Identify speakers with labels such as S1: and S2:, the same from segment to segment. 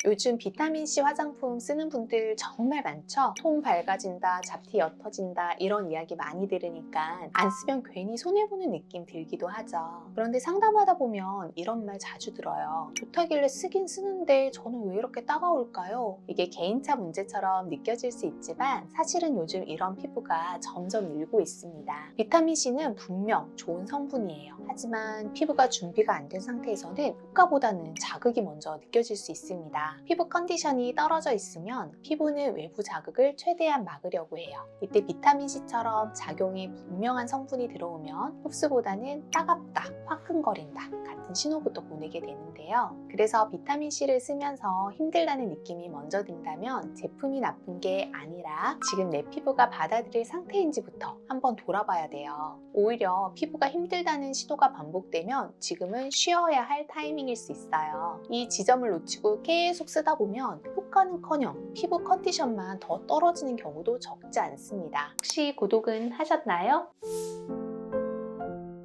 S1: 요즘 비타민C 화장품 쓰는 분들 정말 많죠? 톤 밝아진다, 잡티 옅어진다 이런 이야기 많이 들으니까 안 쓰면 괜히 손해보는 느낌 들기도 하죠. 그런데 상담하다 보면 이런 말 자주 들어요. 좋다길래 쓰긴 쓰는데 저는 왜 이렇게 따가울까요? 이게 개인차 문제처럼 느껴질 수 있지만 사실은 요즘 이런 피부가 점점 늘고 있습니다. 비타민C는 분명 좋은 성분이에요. 하지만 피부가 준비가 안 된 상태에서는 효과보다는 자극이 먼저 느껴질 수 있습니다. 피부 컨디션이 떨어져 있으면 피부는 외부 자극을 최대한 막으려고 해요. 이때 비타민C처럼 작용이 분명한 성분이 들어오면 흡수보다는 따갑다, 화끈거린다 같은 신호부터 보내게 되는데요. 그래서 비타민C를 쓰면서 힘들다는 느낌이 먼저 든다면 제품이 나쁜 게 아니라 지금 내 피부가 받아들일 상태인지부터 한번 돌아봐야 돼요. 오히려 피부가 힘들다는 시도가 반복되면 지금은 쉬어야 할 타이밍일 수 있어요. 이 지점을 놓치고 계속 쓰다 보면 효과는커녕 피부 컨디션만 더 떨어지는 경우도 적지 않습니다. 혹시 구독은 하셨나요?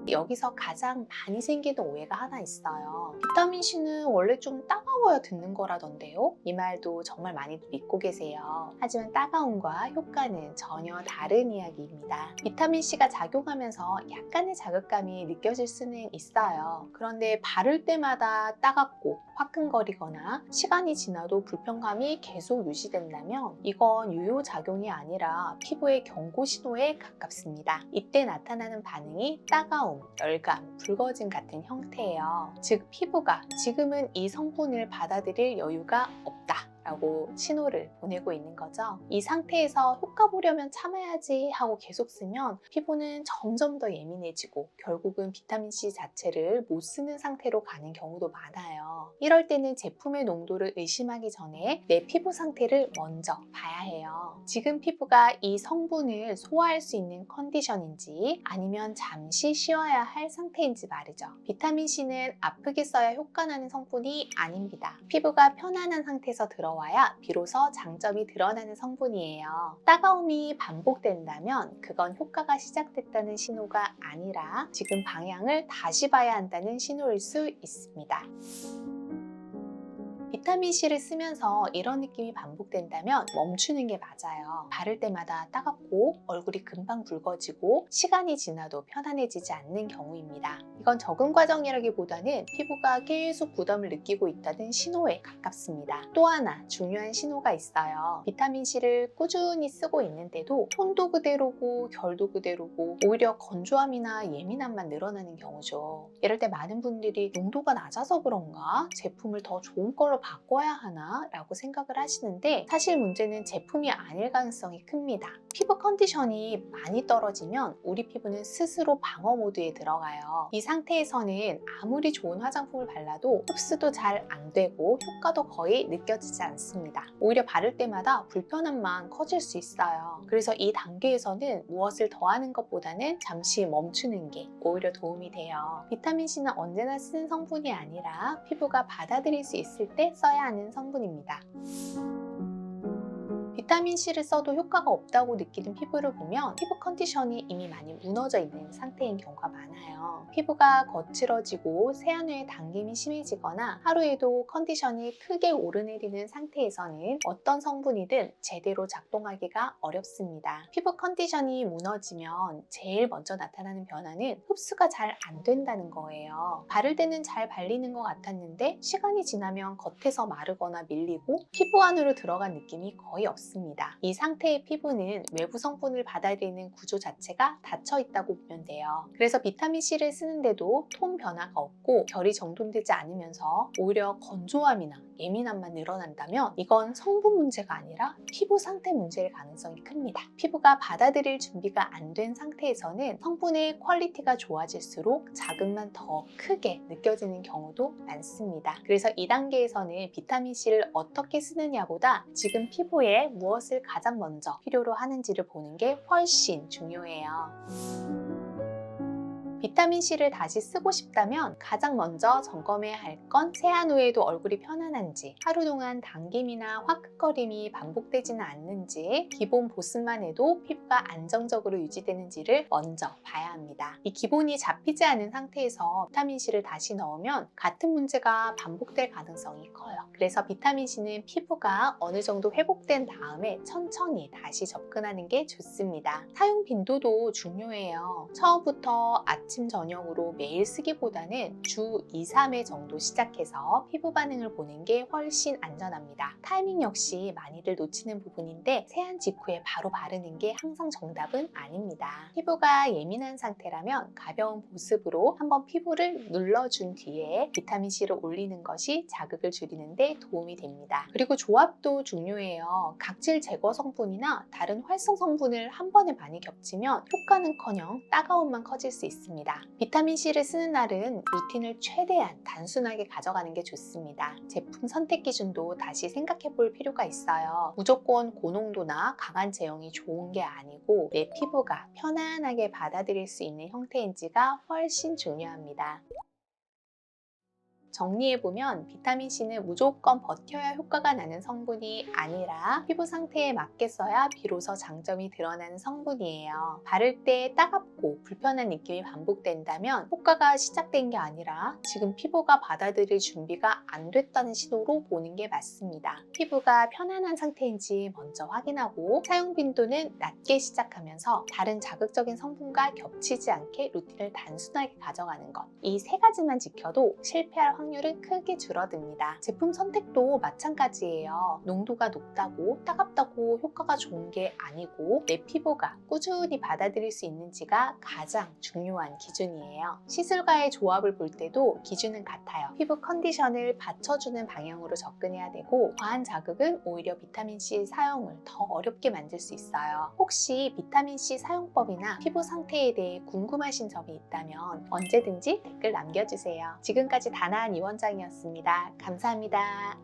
S1: 여기서 가장 많이 생기는 오해가 하나 있어요. 비타민C는 원래 좀 따가워야 듣는 거라던데요? 이 말도 정말 많이 믿고 계세요. 하지만 따가움과 효과는 전혀 다른 이야기입니다. 비타민C가 작용하면서 약간의 자극감이 느껴질 수는 있어요. 그런데 바를 때마다 따갑고 화끈거리거나 시간이 지나도 불편감이 계속 유지된다면 이건 유효작용이 아니라 피부의 경고 신호에 가깝습니다. 이때 나타나는 반응이 따가움, 열감, 붉어짐 같은 형태예요. 즉 피부가 지금은 이 성분을 받아들일 여유가 없다 라고 신호를 보내고 있는 거죠. 이 상태에서 효과 보려면 참아야지 하고 계속 쓰면 피부는 점점 더 예민해지고 결국은 비타민C 자체를 못 쓰는 상태로 가는 경우도 많아요. 이럴 때는 제품의 농도를 의심하기 전에 내 피부 상태를 먼저 봐야 해요. 지금 피부가 이 성분을 소화할 수 있는 컨디션인지 아니면 잠시 쉬어야 할 상태인지 말이죠. 비타민C는 아프게 써야 효과 나는 성분이 아닙니다. 피부가 편안한 상태에서 들어와야 비로소 장점이 드러나는 성분이에요. 따가움이 반복된다면 그건 효과가 시작됐다는 신호가 아니라 지금 방향을 다시 봐야 한다는 신호일 수 있습니다. 비타민C를 쓰면서 이런 느낌이 반복된다면 멈추는 게 맞아요. 바를 때마다 따갑고 얼굴이 금방 붉어지고 시간이 지나도 편안해지지 않는 경우입니다. 이건 적응 과정이라기보다는 피부가 계속 부담을 느끼고 있다는 신호에 가깝습니다. 또 하나 중요한 신호가 있어요. 비타민C를 꾸준히 쓰고 있는데도 톤도 그대로고 결도 그대로고 오히려 건조함이나 예민함만 늘어나는 경우죠. 이럴 때 많은 분들이 농도가 낮아서 그런가? 제품을 더 좋은 걸로 바꿔야 하나? 라고 생각을 하시는데 사실 문제는 제품이 아닐 가능성이 큽니다. 피부 컨디션이 많이 떨어지면 우리 피부는 스스로 방어 모드에 들어가요. 이 상태에서는 아무리 좋은 화장품을 발라도 흡수도 잘 안 되고 효과도 거의 느껴지지 않습니다. 오히려 바를 때마다 불편함만 커질 수 있어요. 그래서 이 단계에서는 무엇을 더하는 것보다는 잠시 멈추는 게 오히려 도움이 돼요. 비타민C는 언제나 쓰는 성분이 아니라 피부가 받아들일 수 있을 때 써야 하는 성분입니다. 비타민C를 써도 효과가 없다고 느끼는 피부를 보면 피부 컨디션이 이미 많이 무너져 있는 상태인 경우가 많아요. 피부가 거칠어지고 세안 후에 당김이 심해지거나 하루에도 컨디션이 크게 오르내리는 상태에서는 어떤 성분이든 제대로 작동하기가 어렵습니다. 피부 컨디션이 무너지면 제일 먼저 나타나는 변화는 흡수가 잘 안 된다는 거예요. 바를 때는 잘 발리는 것 같았는데 시간이 지나면 겉에서 마르거나 밀리고 피부 안으로 들어간 느낌이 거의 없습니다. 이 상태의 피부는 외부 성분을 받아들이는 구조 자체가 닫혀 있다고 보면 돼요. 그래서 비타민C를 쓰는데도 톤 변화가 없고 결이 정돈되지 않으면서 오히려 건조함이나 예민함만 늘어난다면 이건 성분 문제가 아니라 피부 상태 문제일 가능성이 큽니다. 피부가 받아들일 준비가 안 된 상태에서는 성분의 퀄리티가 좋아질수록 자극만 더 크게 느껴지는 경우도 많습니다. 그래서 이 단계에서는 비타민C를 어떻게 쓰느냐보다 지금 피부에 무엇을 가장 먼저 필요로 하는지를 보는 게 훨씬 중요해요. 비타민C를 다시 쓰고 싶다면 가장 먼저 점검해야 할 건 세안 후에도 얼굴이 편안한지, 하루 동안 당김이나 화끈거림이 반복되지는 않는지, 기본 보습만 해도 피부가 안정적으로 유지되는지를 먼저 봐야 합니다. 이 기본이 잡히지 않은 상태에서 비타민C를 다시 넣으면 같은 문제가 반복될 가능성이 커요. 그래서 비타민C는 피부가 어느 정도 회복된 다음에 천천히 다시 접근하는 게 좋습니다. 사용 빈도도 중요해요. 처음부터 아침, 저녁으로 매일 쓰기보다는 주 2, 3회 정도 시작해서 피부 반응을 보는 게 훨씬 안전합니다. 타이밍 역시 많이들 놓치는 부분인데 세안 직후에 바로 바르는 게 항상 정답은 아닙니다. 피부가 예민한 상태라면 가벼운 보습으로 한번 피부를 눌러준 뒤에 비타민C를 올리는 것이 자극을 줄이는 데 도움이 됩니다. 그리고 조합도 중요해요. 각질 제거 성분이나 다른 활성 성분을 한 번에 많이 겹치면 효과는커녕 따가움만 커질 수 있습니다. 비타민C를 쓰는 날은 루틴을 최대한 단순하게 가져가는 게 좋습니다. 제품 선택 기준도 다시 생각해 볼 필요가 있어요. 무조건 고농도나 강한 제형이 좋은 게 아니고 내 피부가 편안하게 받아들일 수 있는 형태인지가 훨씬 중요합니다. 정리해보면 비타민C는 무조건 버텨야 효과가 나는 성분이 아니라 피부 상태에 맞게 써야 비로소 장점이 드러나는 성분이에요. 바를 때 따갑고 불편한 느낌이 반복된다면 효과가 시작된 게 아니라 지금 피부가 받아들일 준비가 안 됐다는 신호로 보는 게 맞습니다. 피부가 편안한 상태인지 먼저 확인하고 사용 빈도는 낮게 시작하면서 다른 자극적인 성분과 겹치지 않게 루틴을 단순하게 가져가는 것. 이 세 가지만 지켜도 실패할 확률은 크게 줄어듭니다. 제품 선택도 마찬가지예요. 농도가 높다고 따갑다고 효과가 좋은 게 아니고 내 피부가 꾸준히 받아들일 수 있는지가 가장 중요한 기준이에요. 시술과의 조합을 볼 때도 기준은 같아요. 피부 컨디션을 받쳐주는 방향으로 접근해야 되고 과한 자극은 오히려 비타민C 사용을 더 어렵게 만들 수 있어요. 혹시 비타민C 사용법이나 피부 상태에 대해 궁금하신 점이 있다면 언제든지 댓글 남겨주세요. 지금까지 다나한 이원장이었습니다. 감사합니다.